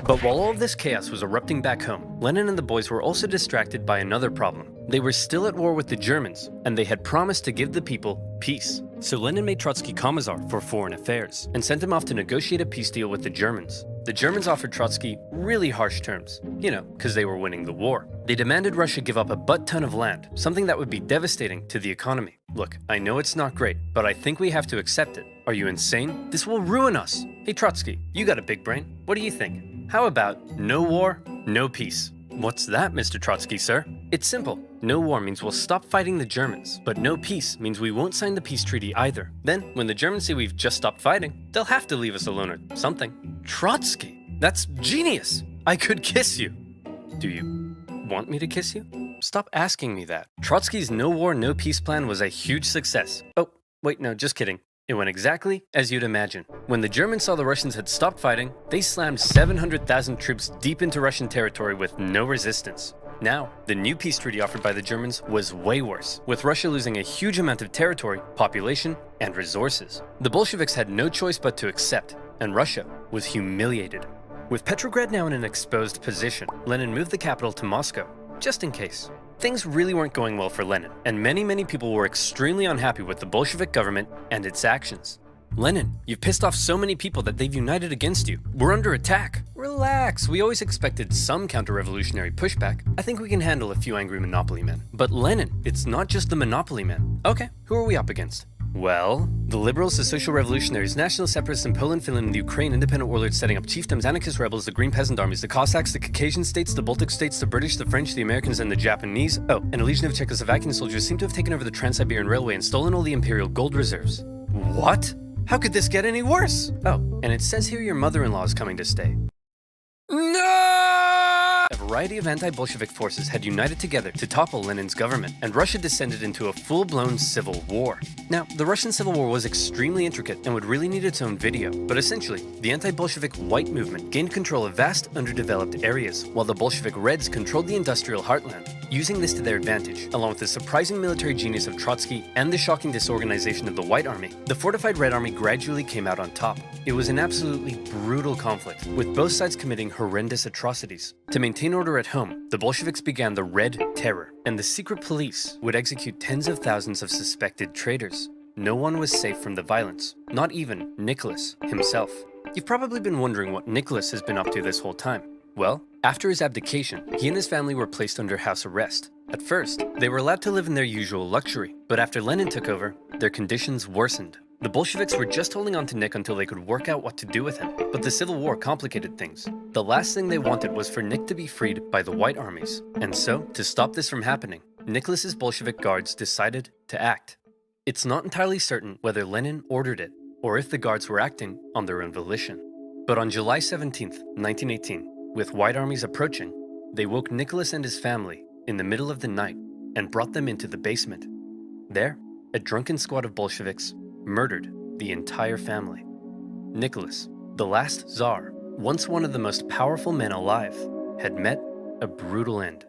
But while all of this chaos was erupting back home, Lenin and the boys were also distracted by another problem. They were still at war with the Germans, and they had promised to give the people peace. So Lenin made Trotsky Commissar for Foreign Affairs and sent him off to negotiate a peace deal with the Germans. The Germans offered Trotsky really harsh terms, because they were winning the war. They demanded Russia give up a butt-ton of land, something that would be devastating to the economy. Look, I know it's not great, but I think we have to accept it. Are you insane? This will ruin us. Hey Trotsky, you got a big brain. What do you think? How about no war, no peace? What's that, Mr. Trotsky, sir? It's simple. No war means we'll stop fighting the Germans, but no peace means we won't sign the peace treaty either. Then, when the Germans say we've just stopped fighting, they'll have to leave us alone or something. Trotsky, that's genius! I could kiss you. Do you want me to kiss you? Stop asking me that. Trotsky's no war, no peace plan was a huge success. Oh, wait, no, just kidding. It went exactly as you'd imagine. When the Germans saw the Russians had stopped fighting, they slammed 700,000 troops deep into Russian territory with no resistance. Now, the new peace treaty offered by the Germans was way worse, with Russia losing a huge amount of territory, population, and resources. The Bolsheviks had no choice but to accept, and Russia was humiliated. With Petrograd now in an exposed position, Lenin moved the capital to Moscow, just in case. Things really weren't going well for Lenin, and many people were extremely unhappy with the Bolshevik government and its actions. Lenin, you've pissed off so many people that they've united against you. We're under attack. Relax, we always expected some counter-revolutionary pushback. I think we can handle a few angry monopoly men. But Lenin, it's not just the monopoly men. Okay, who are we up against? Well, the liberals, the social revolutionaries, national separatists in Poland, Finland, and the Ukraine, independent warlords setting up chiefdoms, anarchist rebels, the Green Peasant Armies, the Cossacks, the Caucasian states, the Baltic states, the British, the French, the Americans, and the Japanese. Oh, and a legion of Czechoslovakian soldiers seem to have taken over the Trans-Siberian Railway and stolen all the imperial gold reserves. What? How could this get any worse? Oh, and it says here your mother-in-law is coming to stay. No! A variety of anti-Bolshevik forces had united together to topple Lenin's government, and Russia descended into a full-blown civil war. Now, the Russian Civil War was extremely intricate and would really need its own video, but essentially, the anti-Bolshevik white movement gained control of vast, underdeveloped areas, while the Bolshevik Reds controlled the industrial heartland. Using this to their advantage, along with the surprising military genius of Trotsky and the shocking disorganization of the White Army, the fortified Red Army gradually came out on top. It was an absolutely brutal conflict, with both sides committing horrendous atrocities. To maintain order at home, the Bolsheviks began the Red Terror, and the secret police would execute tens of thousands of suspected traitors. No one was safe from the violence, not even Nicholas himself. You've probably been wondering what Nicholas has been up to this whole time. Well, after his abdication, he and his family were placed under house arrest. At first, they were allowed to live in their usual luxury, but after Lenin took over, their conditions worsened. The Bolsheviks were just holding on to Nick until they could work out what to do with him, but the Civil War complicated things. The last thing they wanted was for Nick to be freed by the White Armies, and so, to stop this from happening, Nicholas's Bolshevik guards decided to act. It's not entirely certain whether Lenin ordered it, or if the guards were acting on their own volition. But on July 17th, 1918, with White Armies approaching, they woke Nicholas and his family in the middle of the night and brought them into the basement. There, a drunken squad of Bolsheviks murdered the entire family. Nicholas, the last Tsar, once one of the most powerful men alive, had met a brutal end.